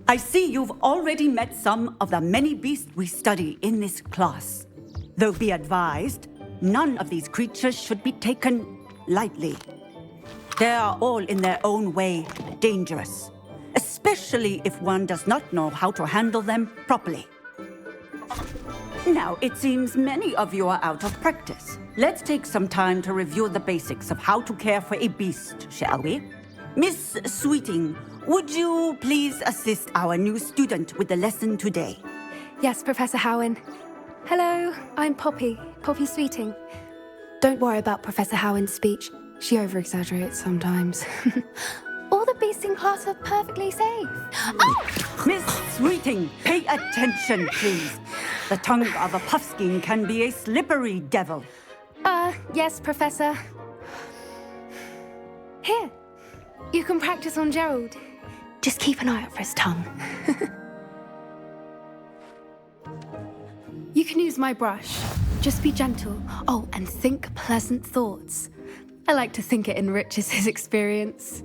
I see you've already met some of the many beasts we study in this class. Though be advised, none of these creatures should be taken lightly. They are all in their own way dangerous, especially if one does not know how to handle them properly. Now, it seems many of you are out of practice. Let's take some time to review the basics of how to care for a beast, shall we? Miss Sweeting, would you please assist our new student with the lesson today? Yes, Professor Howen. Hello, I'm Poppy Sweeting. Don't worry about Professor Howen's speech. She over-exaggerates sometimes. All the beasts in class are perfectly safe. Oh! Miss Sweeting, pay attention, please. The tongue of a puffskein can be a slippery devil. Yes, Professor. Here, you can practice on Gerald. Just keep an eye out for his tongue. You can use my brush. Just be gentle. Oh, and think pleasant thoughts. I like to think it enriches his experience.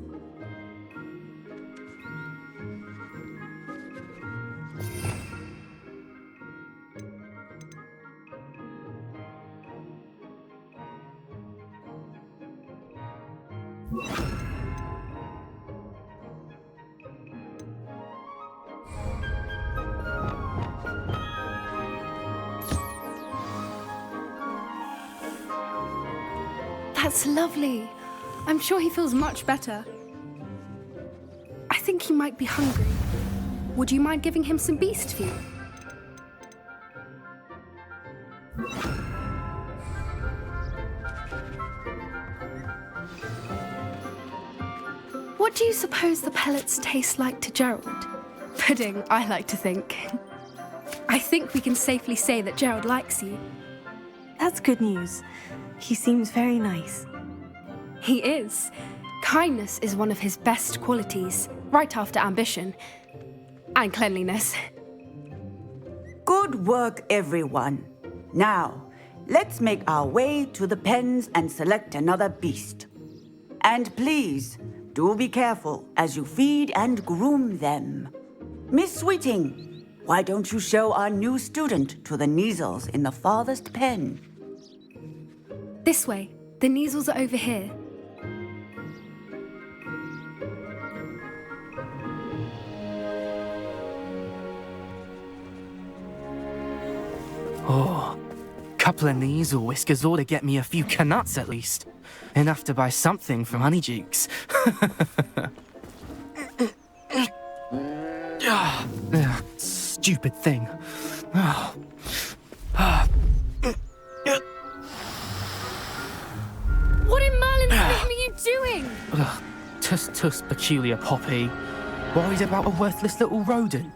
That's lovely. I'm sure he feels much better. I think he might be hungry. Would you mind giving him some beast food? What do you suppose the pellets taste like to Gerald? Pudding, I like to think. I think we can safely say that Gerald likes you. That's good news. He seems very nice. He is. Kindness is one of his best qualities, right after ambition. And cleanliness. Good work, everyone. Now, let's make our way to the pens and select another beast. And please, do be careful as you feed and groom them. Miss Sweeting, why don't you show our new student to the Kneazles in the farthest pen? This way. The Kneazles are over here. Oh, couple of Kneazle whiskers ought to get me a few canuts at least. Enough to buy something from Honeydukes. Stupid thing. What in Merlin's name are you doing? Tuss, peculiar Poppy. Worried about a worthless little rodent.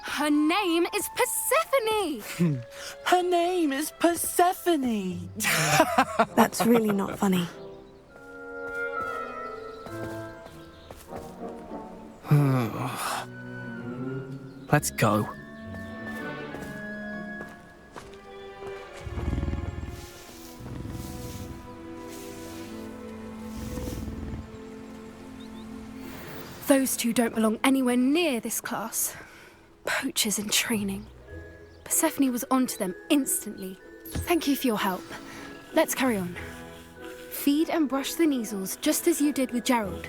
Her name is Persephone! Her name is Persephone! That's really not funny. Let's go. Those two don't belong anywhere near this class. Poachers in training. Persephone was onto them instantly. Thank you for your help. Let's carry on. Feed and brush the Kneazles just as you did with Gerald.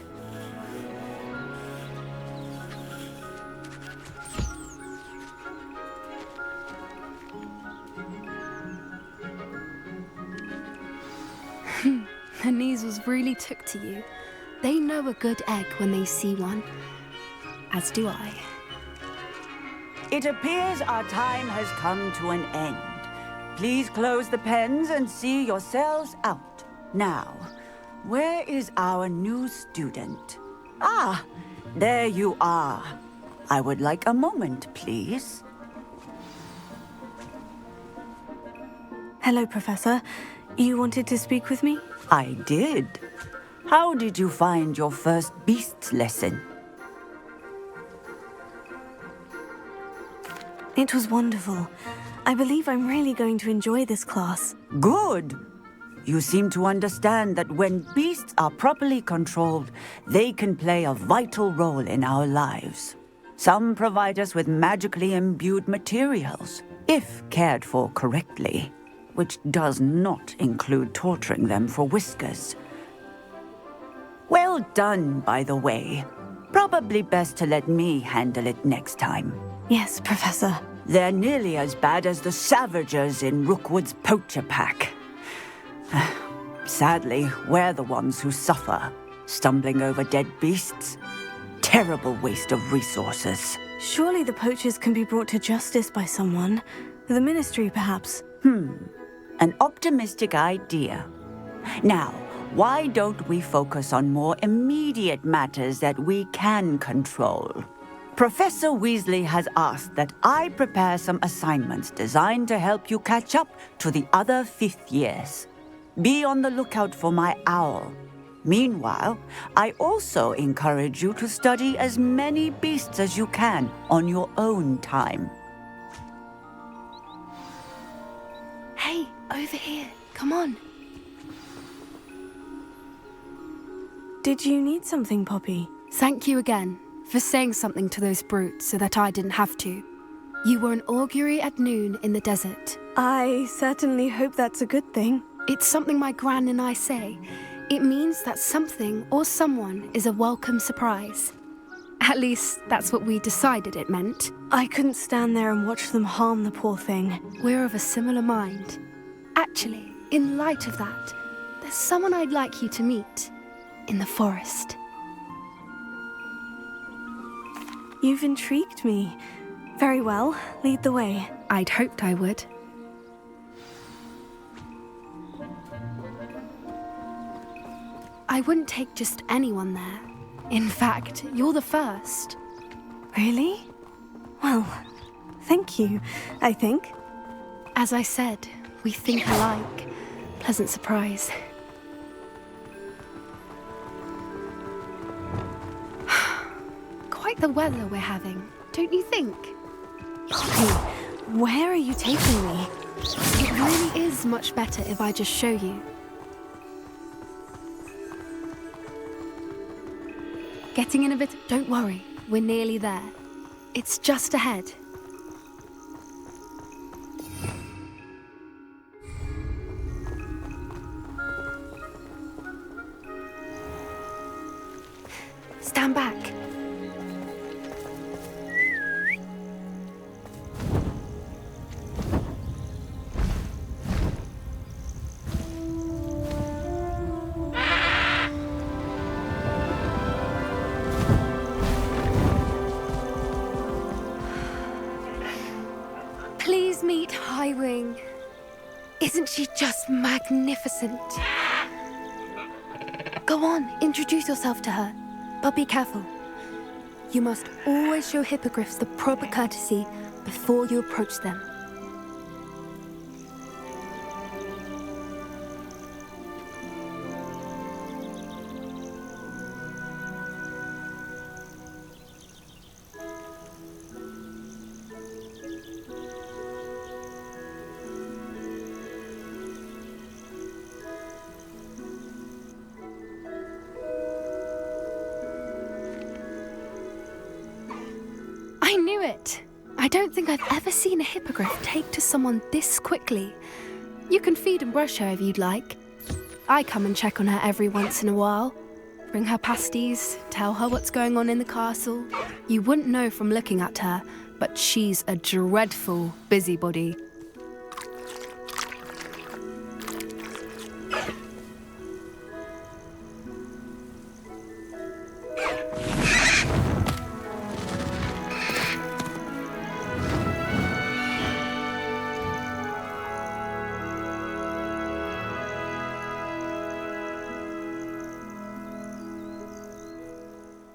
The Kneazles really took to you. They know a good egg when they see one. As do I. It appears our time has come to an end. Please close the pens and see yourselves out. Now, where is our new student? Ah, there you are. I would like a moment, please. Hello, Professor. You wanted to speak with me? I did. How did you find your first beasts lesson? It was wonderful. I believe I'm really going to enjoy this class. Good. You seem to understand that when beasts are properly controlled, they can play a vital role in our lives. Some provide us with magically imbued materials, if cared for correctly, which does not include torturing them for whiskers. Well done, by the way. Probably best to let me handle it next time. Yes, Professor. They're nearly as bad as the Savagers in Rookwood's poacher pack. Sadly, we're the ones who suffer, stumbling over dead beasts. Terrible waste of resources. Surely the poachers can be brought to justice by someone. The Ministry, perhaps. An optimistic idea. Now, why don't we focus on more immediate matters that we can control? Professor Weasley has asked that I prepare some assignments designed to help you catch up to the other fifth years. Be on the lookout for my owl. Meanwhile, I also encourage you to study as many beasts as you can on your own time. Hey, over here. Come on. Did you need something, Poppy? Thank you again for saying something to those brutes so that I didn't have to. You were an augury at noon in the desert. I certainly hope that's a good thing. It's something my gran and I say. It means that something or someone is a welcome surprise. At least, that's what we decided it meant. I couldn't stand there and watch them harm the poor thing. We're of a similar mind. Actually, in light of that, there's someone I'd like you to meet. In the forest. You've intrigued me. Very well, lead the way. I'd hoped I would. I wouldn't take just anyone there. In fact, you're the first. Really? Well, thank you, I think. As I said, we think alike. Pleasant surprise. Quite the weather we're having, don't you think? Poppy, where are you taking me? It really is much better if I just show you. Getting in a bit... Don't worry, we're nearly there. It's just ahead. Stand back. Please meet Highwing. Isn't she just magnificent? Go on, introduce yourself to her. But be careful. You must always show hippogriffs the proper courtesy before you approach them. I knew it! I don't think I've ever seen a hippogriff take to someone this quickly. You can feed and brush her if you'd like. I come and check on her every once in a while. Bring her pasties, tell her what's going on in the castle. You wouldn't know from looking at her, but she's a dreadful busybody.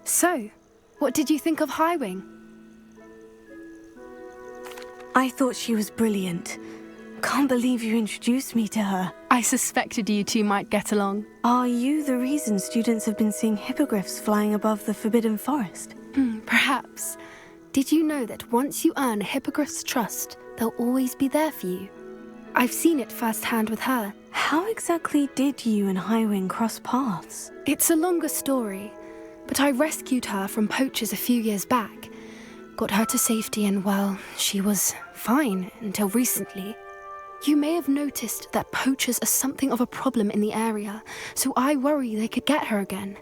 So, what did you think of Highwing? I thought she was brilliant. Can't believe you introduced me to her. I suspected you two might get along. Are you the reason students have been seeing hippogriffs flying above the Forbidden Forest? Perhaps. Did you know that once you earn a hippogriff's trust, they'll always be there for you? I've seen it firsthand with her. How exactly did you and Highwing cross paths? It's a longer story, but I rescued her from poachers a few years back. got her to safety and, well, she was fine until recently. You may have noticed that poachers are something of a problem in the area, so I worry they could get her again.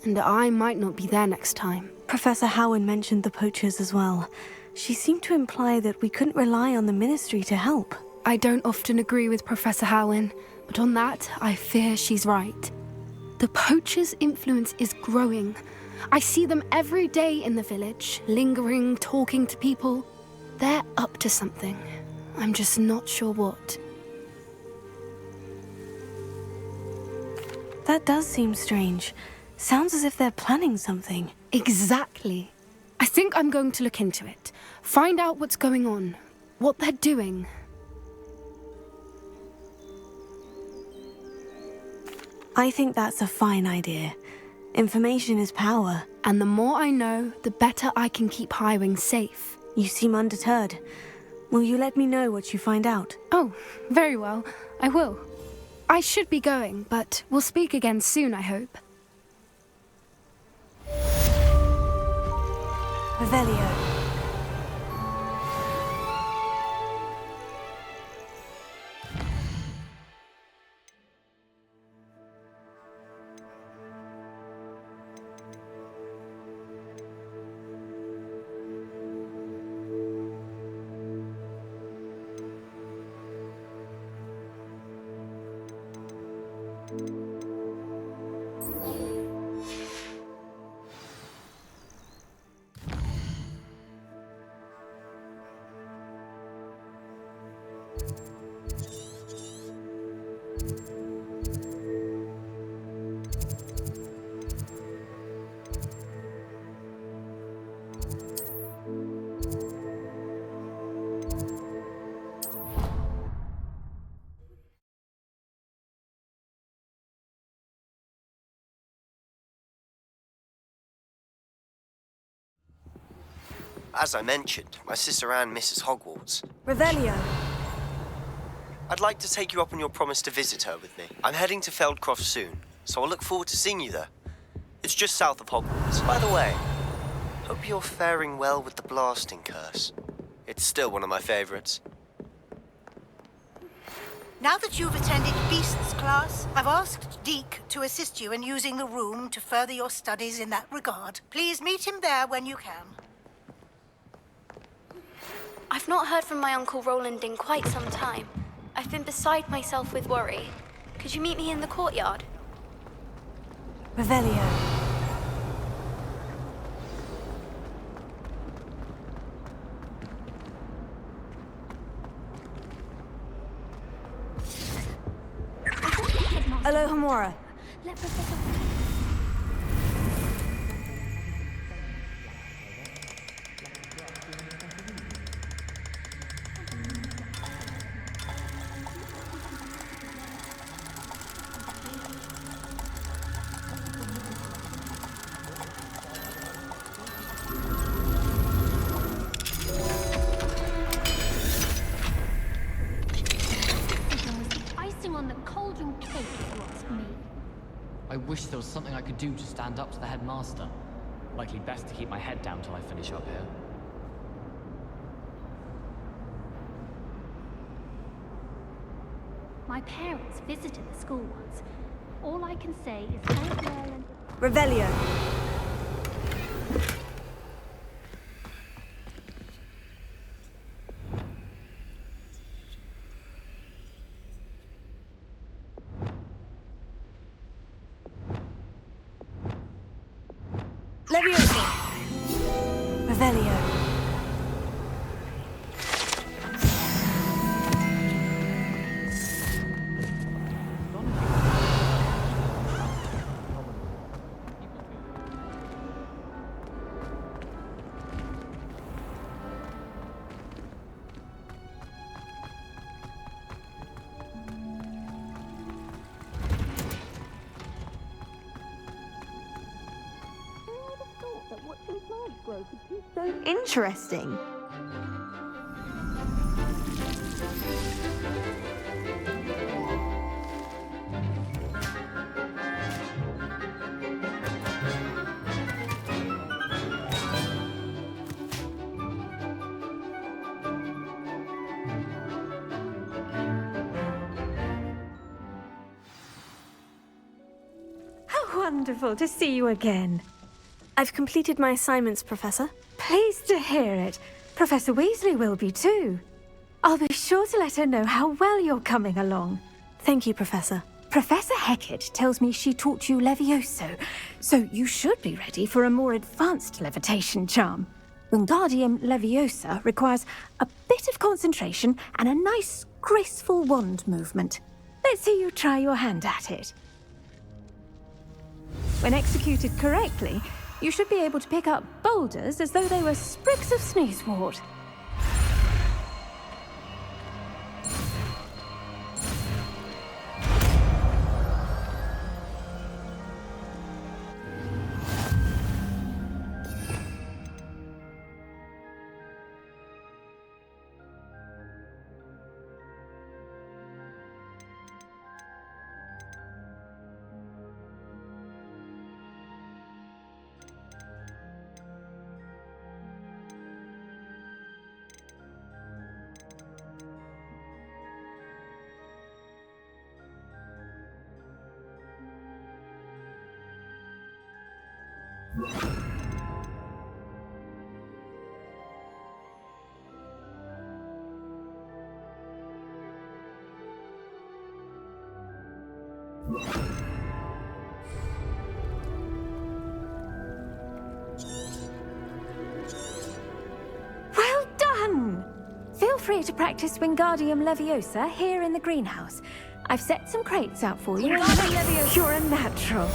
And I might not be there next time. Professor Howin mentioned the poachers as well. She seemed to imply that we couldn't rely on the Ministry to help. I don't often agree with Professor Howin, but on that, I fear she's right. The poachers' influence is growing. I see them every day in the village, lingering, talking to people. They're up to something. I'm just not sure what. That does seem strange. Sounds as if they're planning something. Exactly. I think I'm going to look into it. Find out what's going on, what they're doing. I think that's a fine idea. Information is power. And the more I know, the better I can keep Highwing safe. You seem undeterred. Will you let me know what you find out? Oh, very well. I will. I should be going, but we'll speak again soon, I hope. Revelio. As I mentioned, my sister Anne misses Hogwarts. Revelio. I'd like to take you up on your promise to visit her with me. I'm heading to Feldcroft soon, so I'll look forward to seeing you there. It's just south of Hogwarts. By the way, hope you're faring well with the blasting curse. It's still one of my favorites. Now that you've attended Beasts class, I've asked Deke to assist you in using the room to further your studies in that regard. Please meet him there when you can. I've not heard from my Uncle Roland in quite some time. I've been beside myself with worry. Could you meet me in the courtyard? Revelio. Alohomora. Let Professor... On the cauldron cake, if you ask me. I wish there was something I could do to stand up to the headmaster. Likely best to keep my head down till I finish up here. My parents visited the school once. All I can say is thank you, Ellen. Revelio. Leviosa. Revelio. Interesting. wonderful to see you again. I've completed my assignments, Professor. Pleased to hear it. Professor Weasley will be too. I'll be sure to let her know how well you're coming along. Thank you, Professor. Professor Hecat tells me she taught you Levioso, so you should be ready for a more advanced levitation charm. Wingardium Leviosa requires a bit of concentration and a nice, graceful wand movement. Let's see you try your hand at it. When executed correctly, you should be able to pick up boulders as though they were sprigs of sneezewort. Well done! Feel free to practice Wingardium Leviosa here in the greenhouse. I've set some crates out for you. Wingardium Leviosa! You're a natural.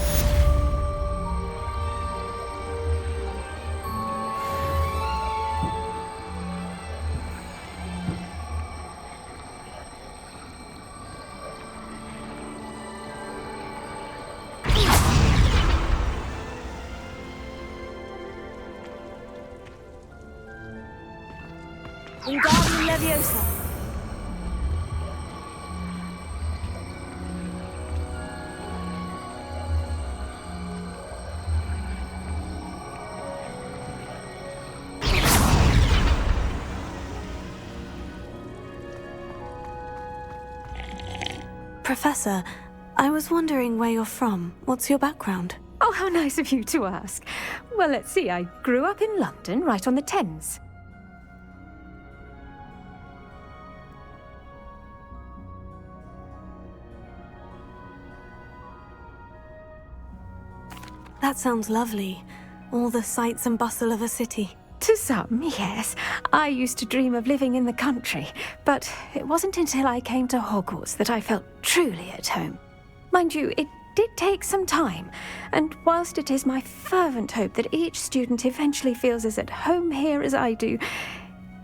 Wingardium Leviosa. Professor, I was wondering where you're from. What's your background? Oh, how nice of you to ask. Well, let's see. I grew up in London, right on the Thames. That sounds lovely. All the sights and bustle of a city. To some, yes. I used to dream of living in the country, but it wasn't until I came to Hogwarts that I felt truly at home. Mind you, it did take some time, and whilst it is my fervent hope that each student eventually feels as at home here as I do,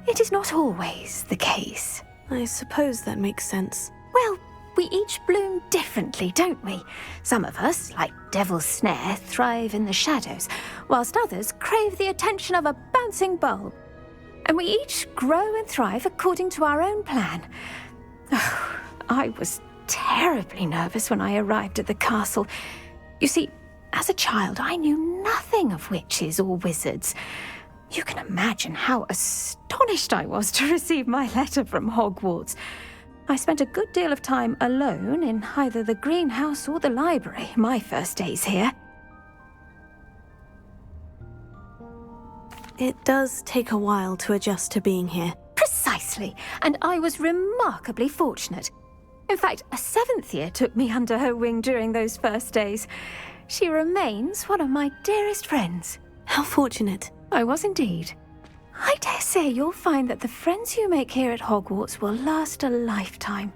it is not always the case. I suppose that makes sense. Well, we each bloom differently, don't we? Some of us, like Devil's Snare, thrive in the shadows, whilst others crave the attention of a bouncing bulb. And we each grow and thrive according to our own plan. Oh, I was terribly nervous when I arrived at the castle. You see, as a child, I knew nothing of witches or wizards. You can imagine how astonished I was to receive my letter from Hogwarts. I spent a good deal of time alone in either the greenhouse or the library my first days here. It does take a while to adjust to being here. Precisely, and I was remarkably fortunate. In fact, a 7th year took me under her wing during those first days. She remains one of my dearest friends. How fortunate. I was indeed. I dare say you'll find that the friends you make here at Hogwarts will last a lifetime.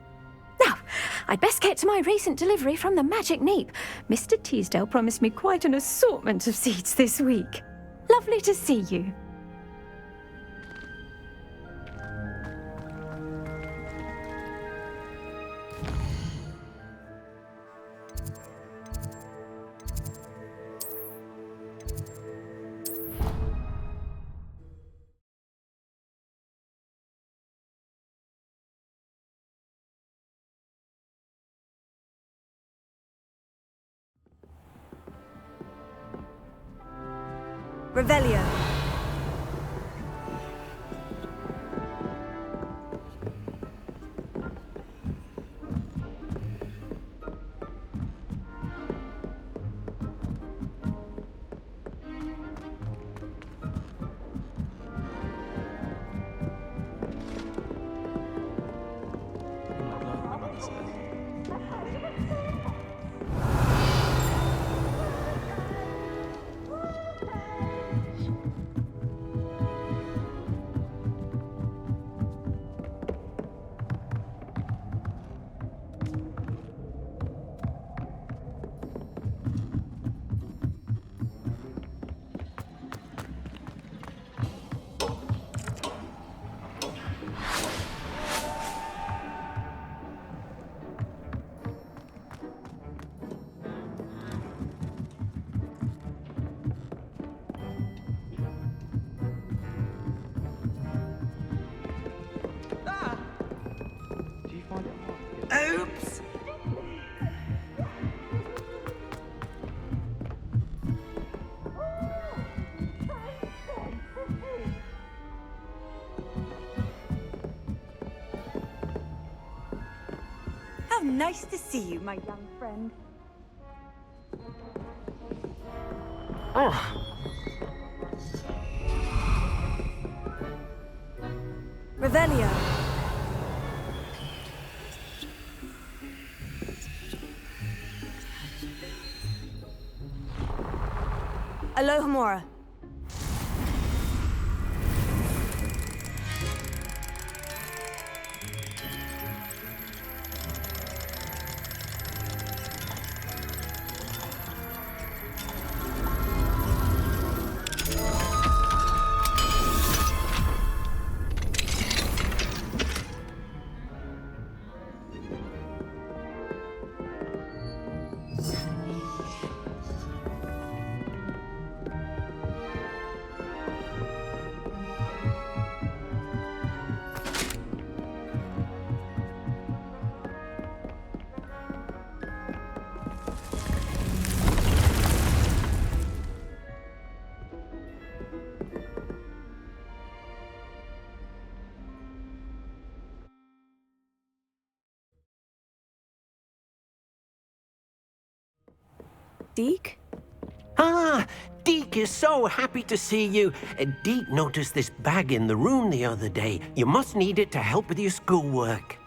Now, I'd best get to my recent delivery from the Magic Neep. Mr. Teasdale promised me quite an assortment of seeds this week. Lovely to see you. Revelio. How nice to see you, my young friend. Revelio. Alohomora. Deke? Ah, Deke is so happy to see you. Deke noticed this bag in the room the other day. You must need it to help with your schoolwork.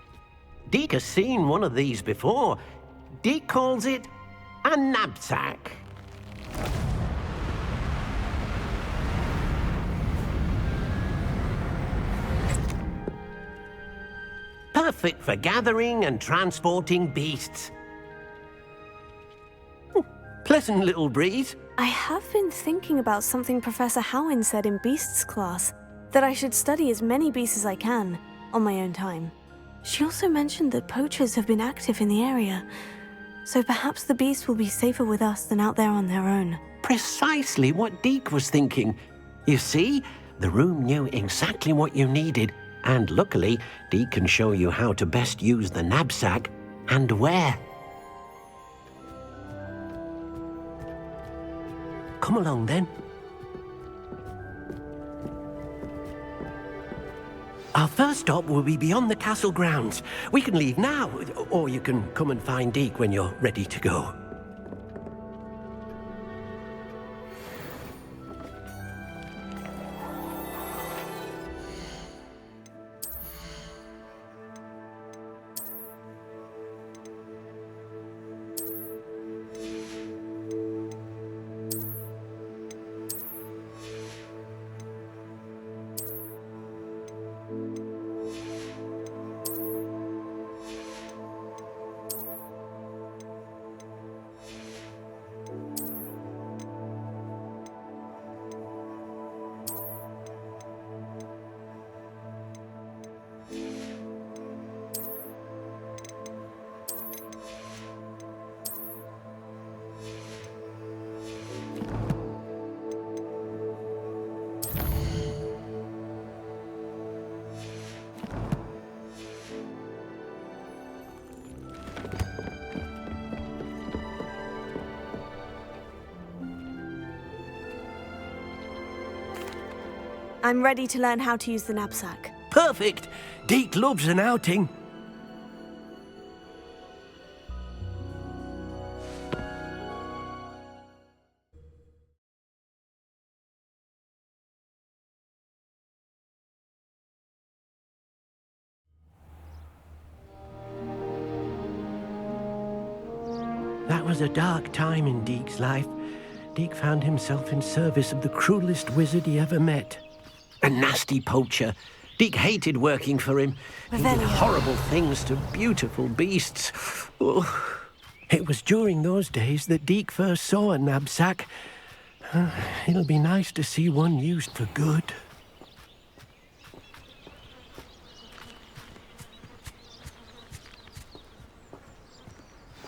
Deke has seen one of these before. Deke calls it a knapsack. Perfect for gathering and transporting beasts. Pleasant little breeze. I have been thinking about something Professor Howin said in Beasts class, that I should study as many beasts as I can, on my own time. She also mentioned that poachers have been active in the area, so perhaps the beasts will be safer with us than out there on their own. Precisely what Deke was thinking. You see, the room knew exactly what you needed, and luckily, Deke can show you how to best use the knapsack and where. Come along, then. Our first stop will be beyond the castle grounds. We can leave now, or you can come and find Deke when you're ready to go. I'm ready to learn how to use the knapsack. Perfect! Deke loves an outing. That was a dark time in Deke's life. Deke found himself in service of the cruelest wizard he ever met. A nasty poacher. Deke hated working for him. He did horrible things to beautiful beasts. Oh. It was during those days that Deke first saw a knapsack. It'll be nice to see one used for good.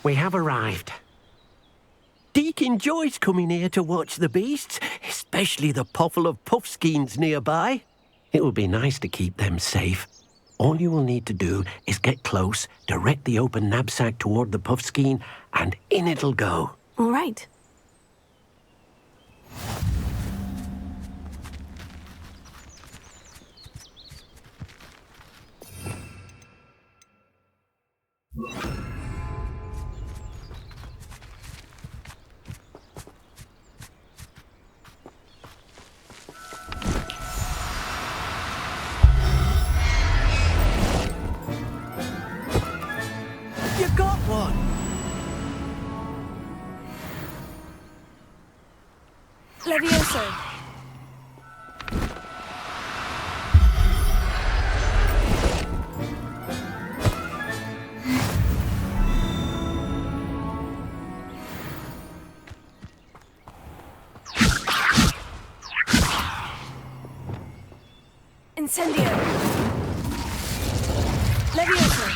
We have arrived. Deke enjoys coming here to watch the beasts, especially the potful of puffskeins nearby. It will be nice to keep them safe. All you will need to do is get close, direct the open knapsack toward the puffskein, and in it'll go. All right. Incendio! Levioso!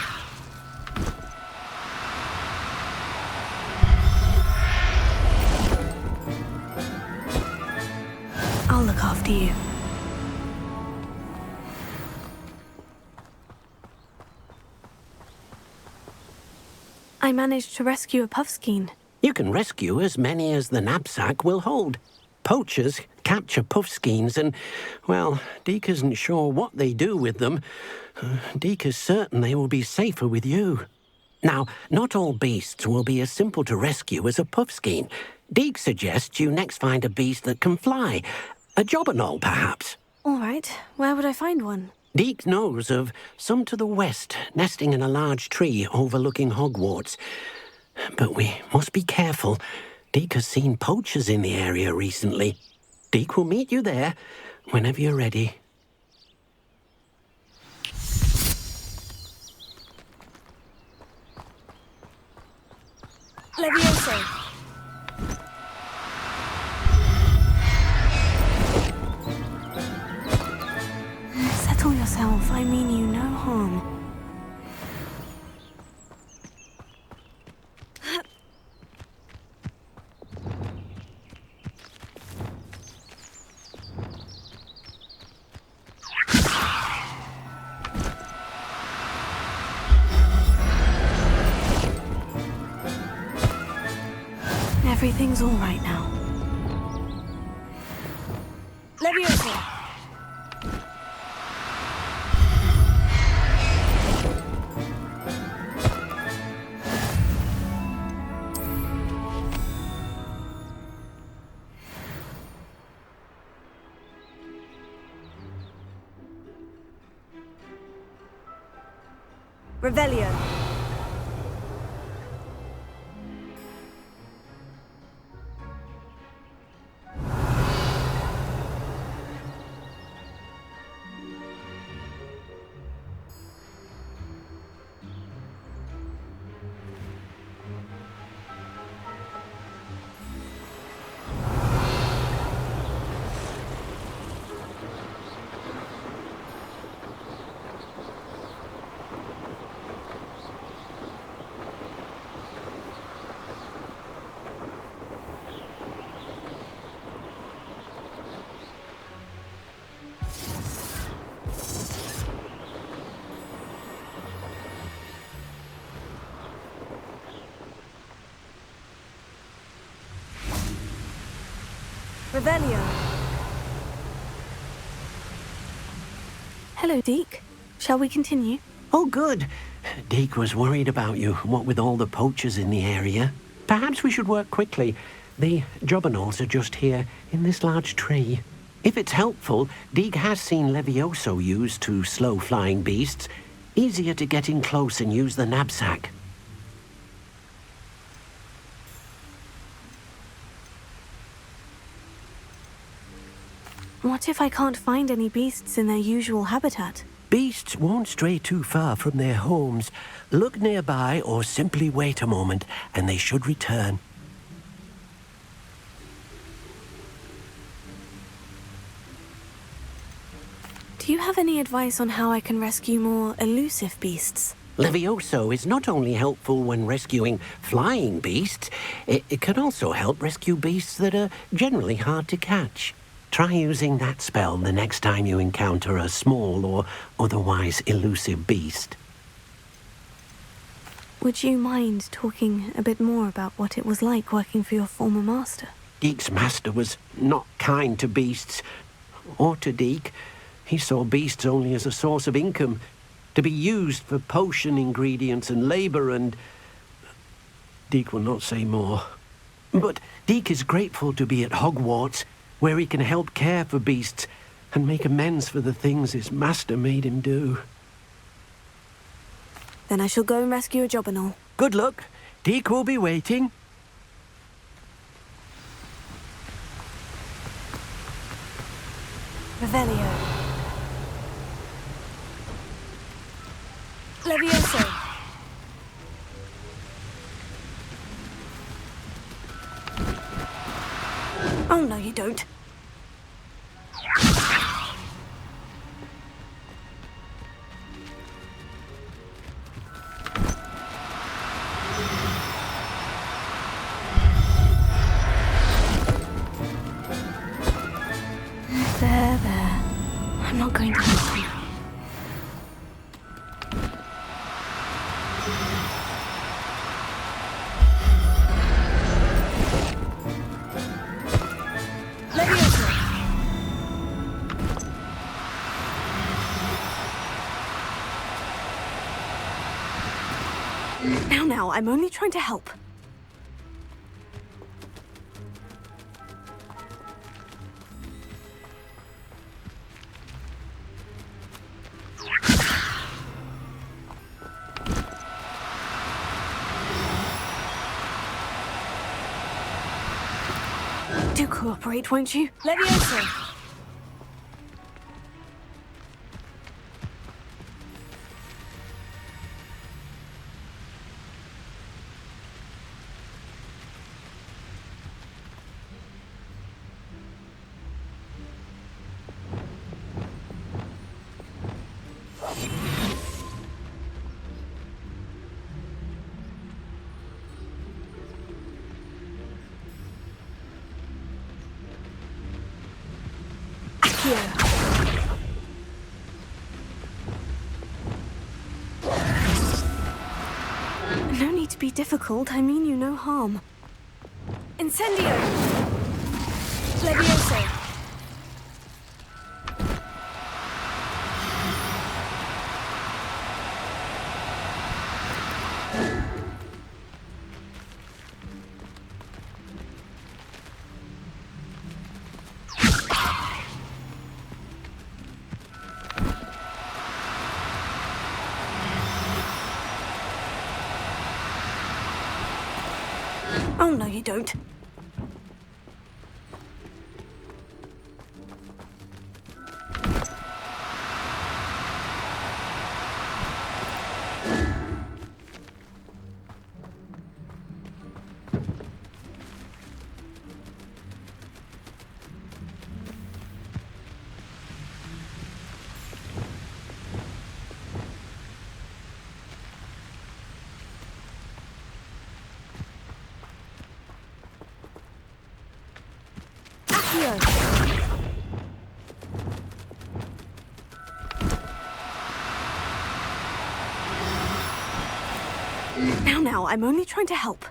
I'll look after you. I managed to rescue a puffskein. You can rescue as many as the knapsack will hold. Poachers capture puffskeins and, well, Deke isn't sure what they do with them. Deke is certain they will be safer with you. Now, not all beasts will be as simple to rescue as a puffskein. Deke suggests you next find a beast that can fly. A jobberknoll, perhaps. All right, where would I find one? Deke knows of some to the west, nesting in a large tree overlooking Hogwarts. But we must be careful. Deke has seen poachers in the area recently. Deke will meet you there whenever you're ready. Levioso! Settle yourself. I mean you no harm. Everything's all right now. Levioso! Revelio. Revelio. Hello, Deke. Shall we continue? Oh, good. Deke was worried about you, what with all the poachers in the area. Perhaps we should work quickly. The jobberknolls are just here, in this large tree. If it's helpful, Deke has seen Levioso used to slow flying beasts. Easier to get in close and use the knapsack. What if I can't find any beasts in their usual habitat? Beasts won't stray too far from their homes. Look nearby or simply wait a moment, and they should return. Do you have any advice on how I can rescue more elusive beasts? Levioso is not only helpful when rescuing flying beasts, it can also help rescue beasts that are generally hard to catch. Try using that spell the next time you encounter a small or otherwise elusive beast. Would you mind talking a bit more about what it was like working for your former master? Deke's master was not kind to beasts, or to Deke. He saw beasts only as a source of income, to be used for potion ingredients and labor, and Deke will not say more. But Deke is grateful to be at Hogwarts, where he can help care for beasts and make amends for the things his master made him do. Then I shall go and rescue a jobberknoll. Good luck. Deke will be waiting. Revelio. Levioso. Oh, no, you don't. I'm not going to hurt you. Now, I'm only trying to help. Do cooperate, won't you? Levioso! No need to be difficult, I mean you no harm. Incendio! Levioso! Oh, no, you don't. Now, I'm only trying to help.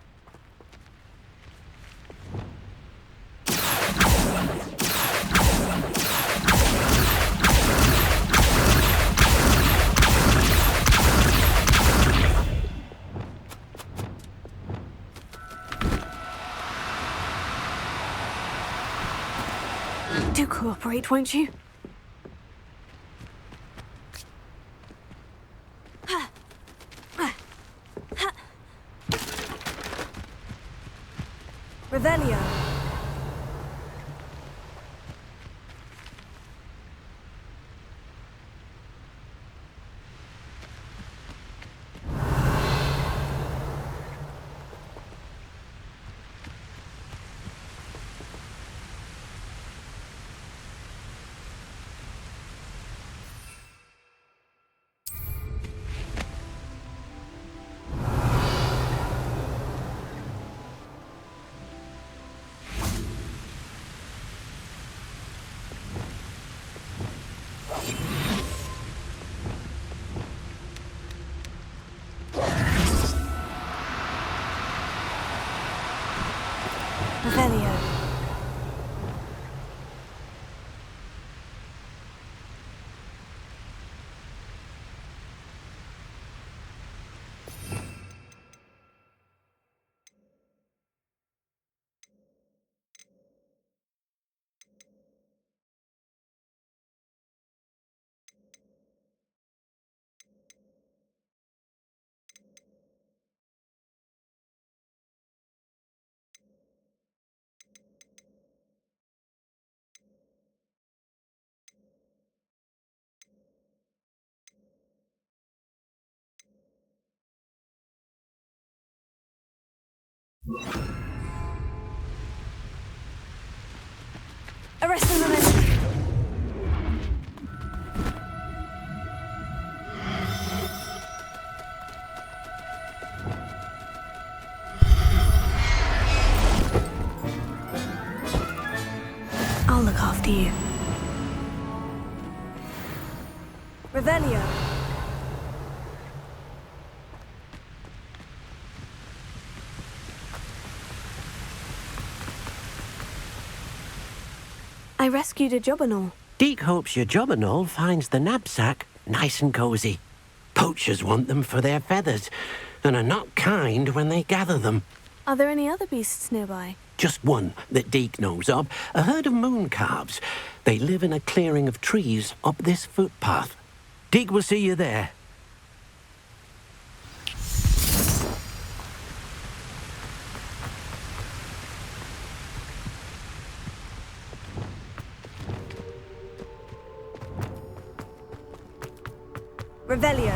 Do cooperate, won't you? Revelio. Revelio. Arrest the momentum. I'll look after you. Revelio. I rescued a Jobberknoll. Deek hopes your Jobberknoll finds the knapsack nice and cozy. Poachers want them for their feathers, and are not kind when they gather them. Are there any other beasts nearby? Just one that Deek knows of, a herd of moon calves. They live in a clearing of trees up this footpath. Deek will see you there. Revelio.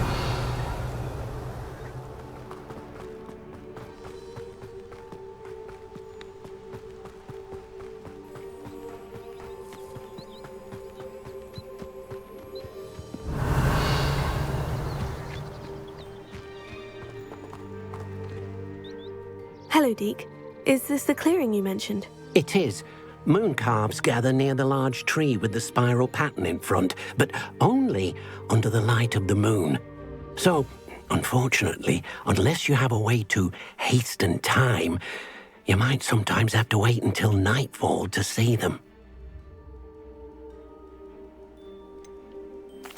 Hello, Deek. Is this the clearing you mentioned? It is. Moon calves gather near the large tree with the spiral pattern in front, but only under the light of the moon. So, unfortunately, unless you have a way to hasten time, you might sometimes have to wait until nightfall to see them.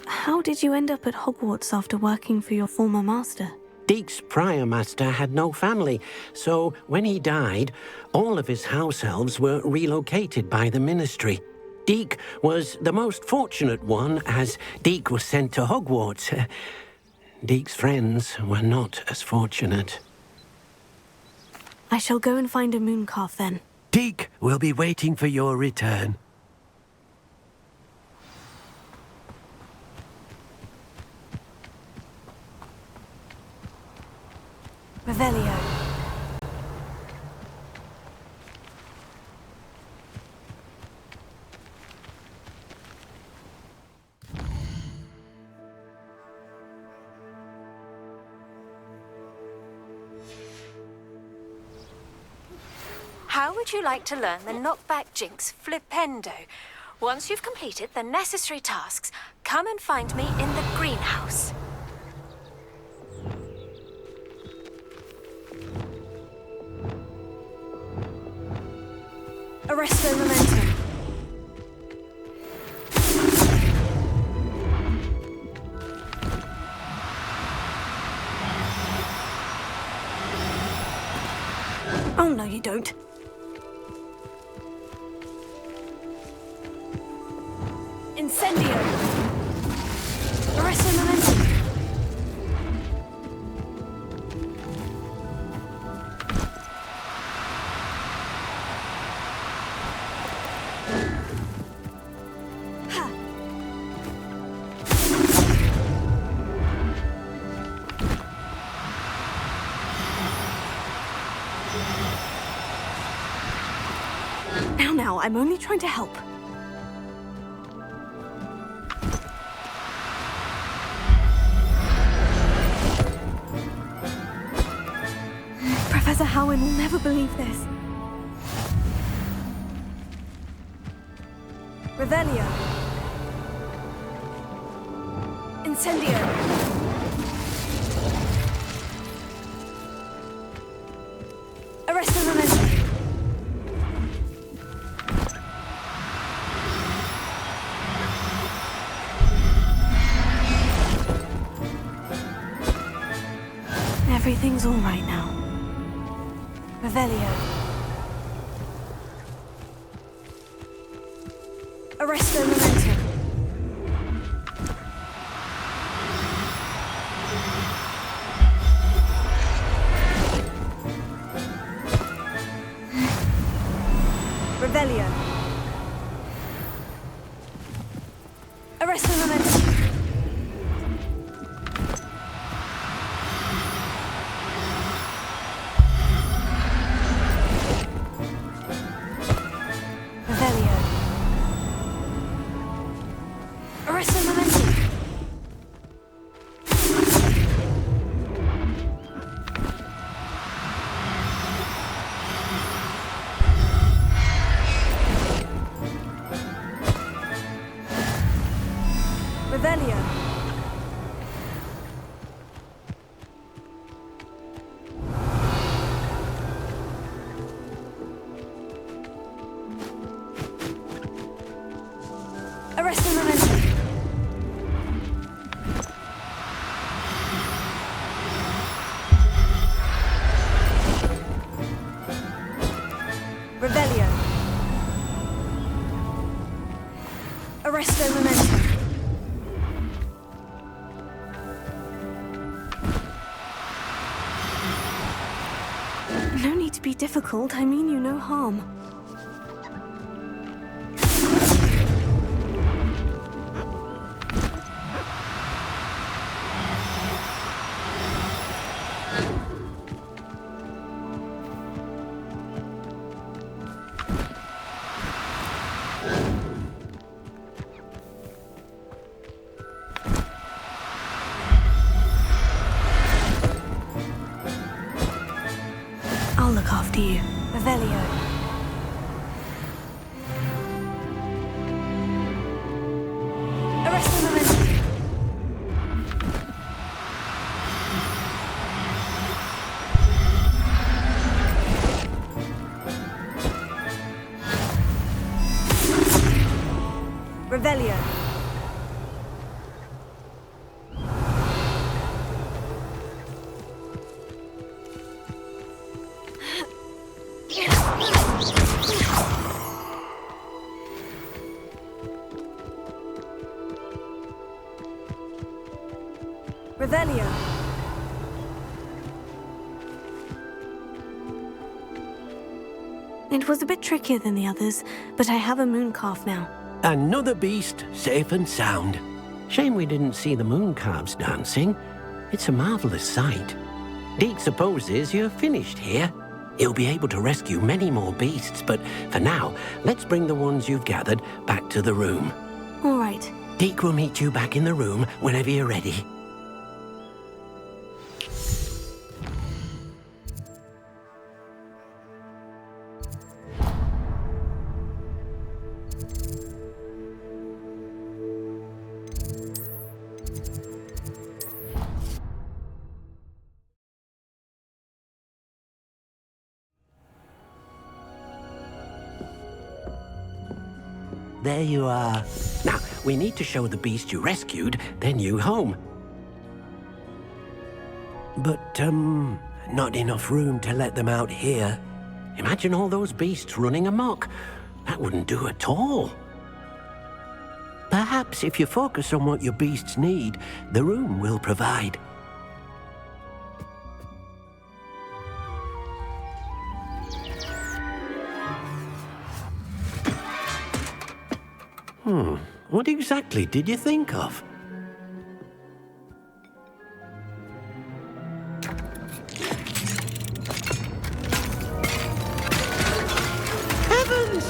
How did you end up at Hogwarts after working for your former master? Deek's prior master had no family, so when he died, all of his house elves were relocated by the ministry. Deek was the most fortunate one, as Deek was sent to Hogwarts. Deek's friends were not as fortunate. I shall go and find a mooncalf then. Deek will be waiting for your return. Revelio. How would you like to learn the knockback jinx flipendo? Once you've completed the necessary tasks, come and find me in the greenhouse. Arresto momentum. Oh, no, you don't. Incendio. Arresto momentum. Now, I'm only trying to help. Professor Howin will never believe this. Revelio. Incendio. Arresto momentum. Everything's all right now. Revelio. Arresto momentum. Revelio. Arresto momentum. Revelio. No need to be difficult. I mean you no harm. I'll look after you. Revelio. Arrest the momentum. Revelio. Revelio. It was a bit trickier than the others, but I have a moon calf now. Another beast, safe and sound. Shame we didn't see the moon calves dancing. It's a marvelous sight. Deke supposes you're finished here. He'll be able to rescue many more beasts, but for now, let's bring the ones you've gathered back to the room. All right. Deke will meet you back in the room whenever you're ready. There you are. Now, we need to show the beast you rescued their new home. But, not enough room to let them out here. Imagine all those beasts running amok. That wouldn't do at all. Perhaps if you focus on what your beasts need, the room will provide. What exactly did you think of? Heavens!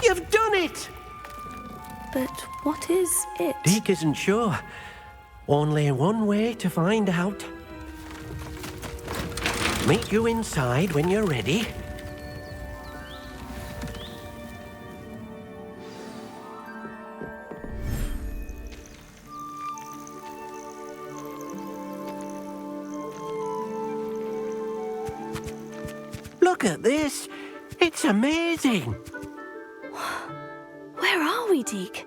You've done it! But what is it? Deke isn't sure. Only one way to find out. Meet you inside when you're ready. Look at this. It's amazing. Where are we, Deke?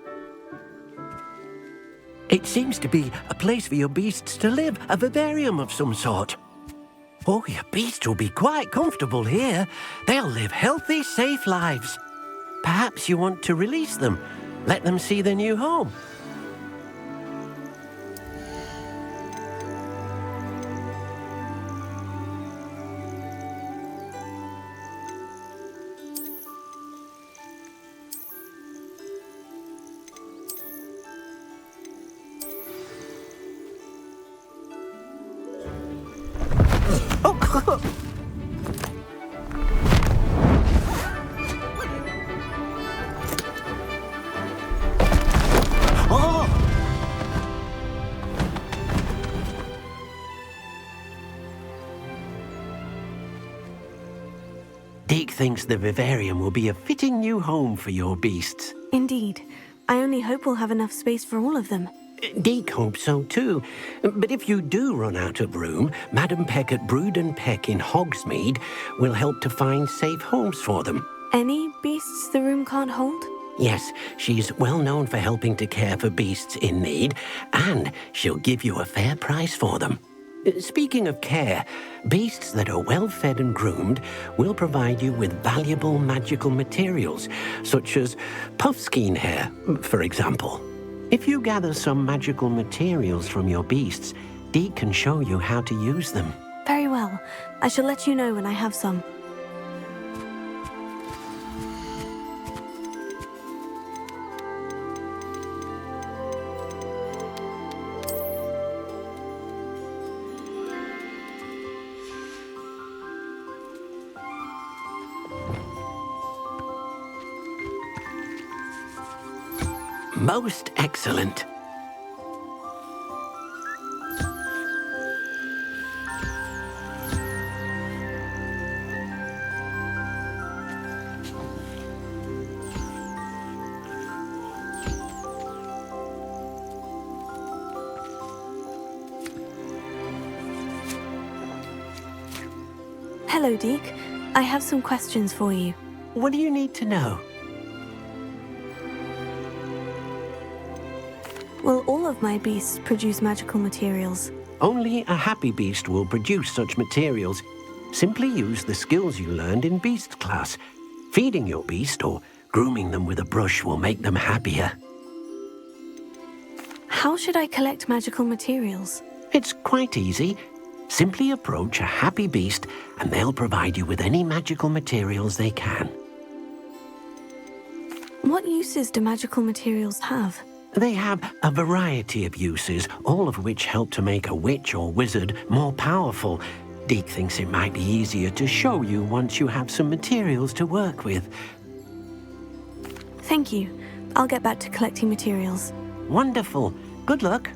It seems to be a place for your beasts to live, a vivarium of some sort. Oh, your beasts will be quite comfortable here. They'll live healthy, safe lives. Perhaps you want to release them, let them see their new home. Deke thinks the vivarium will be a fitting new home for your beasts. Indeed. I only hope we'll have enough space for all of them. Deke hopes so too. But if you do run out of room, Madam Peck at Brood and Peck in Hogsmeade will help to find safe homes for them. Any beasts the room can't hold? Yes, she's well known for helping to care for beasts in need, and she'll give you a fair price for them. Speaking of care, beasts that are well fed and groomed will provide you with valuable magical materials, such as puffskein hair, for example. If you gather some magical materials from your beasts, Deke can show you how to use them. Very well. I shall let you know when I have some. Most excellent. Hello, Deke. I have some questions for you. What do you need to know? Will all of my beasts produce magical materials? Only a happy beast will produce such materials. Simply use the skills you learned in beast class. Feeding your beast or grooming them with a brush will make them happier. How should I collect magical materials? It's quite easy. Simply approach a happy beast and they'll provide you with any magical materials they can. What uses do magical materials have? They have a variety of uses, all of which help to make a witch or wizard more powerful. Deke thinks it might be easier to show you once you have some materials to work with. Thank you. I'll get back to collecting materials. Wonderful. Good luck.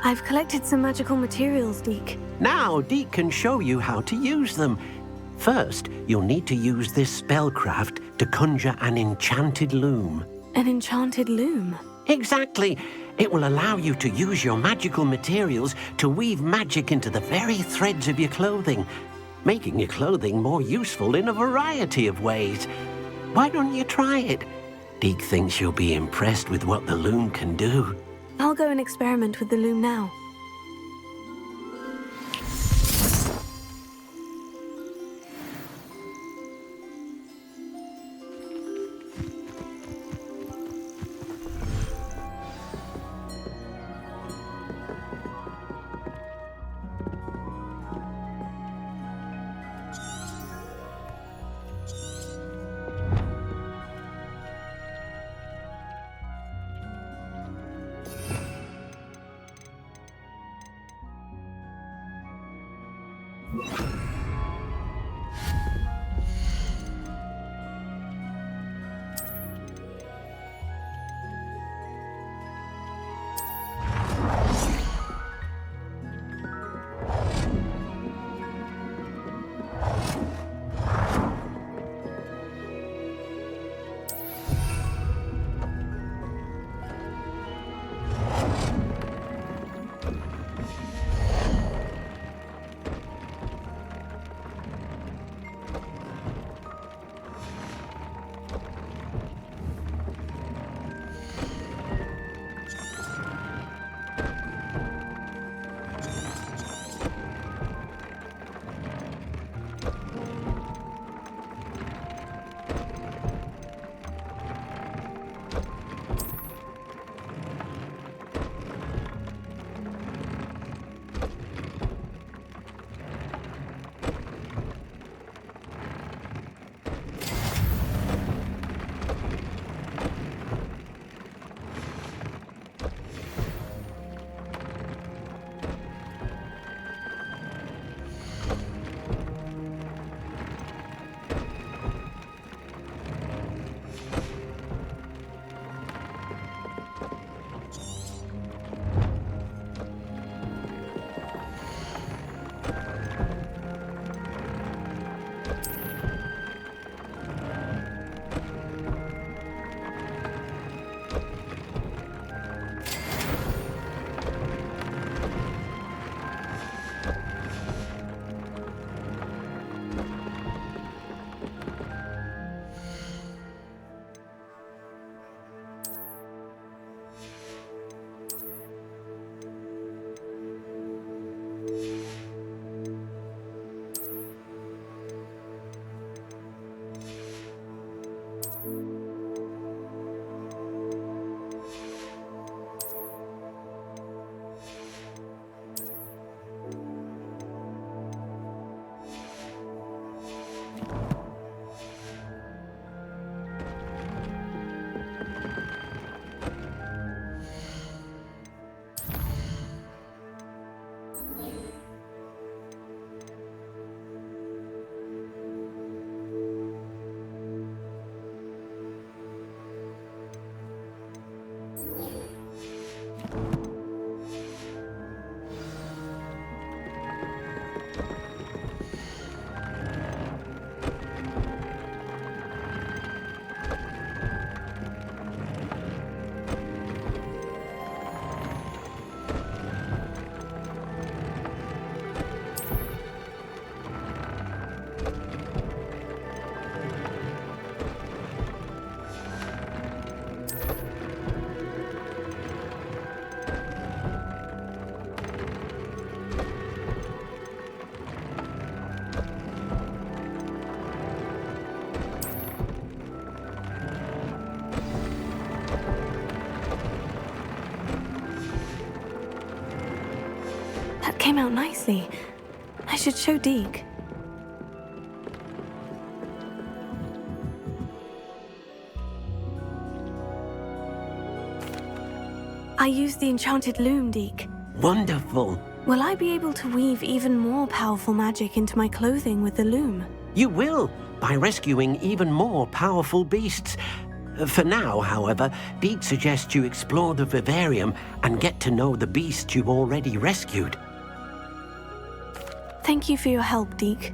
I've collected some magical materials, Deke. Now, Deke can show you how to use them. First, you'll need to use this spellcraft to conjure an enchanted loom. An enchanted loom? Exactly. It will allow you to use your magical materials to weave magic into the very threads of your clothing, making your clothing more useful in a variety of ways. Why don't you try it? Deke thinks you'll be impressed with what the loom can do. I'll go and experiment with the loom now. came out nicely. I should show Deke. I used the enchanted loom, Deke. Wonderful. Will I be able to weave even more powerful magic into my clothing with the loom? You will, by rescuing even more powerful beasts. For now, however, Deke suggests you explore the vivarium and get to know the beasts you've already rescued. Thank you for your help, Deke.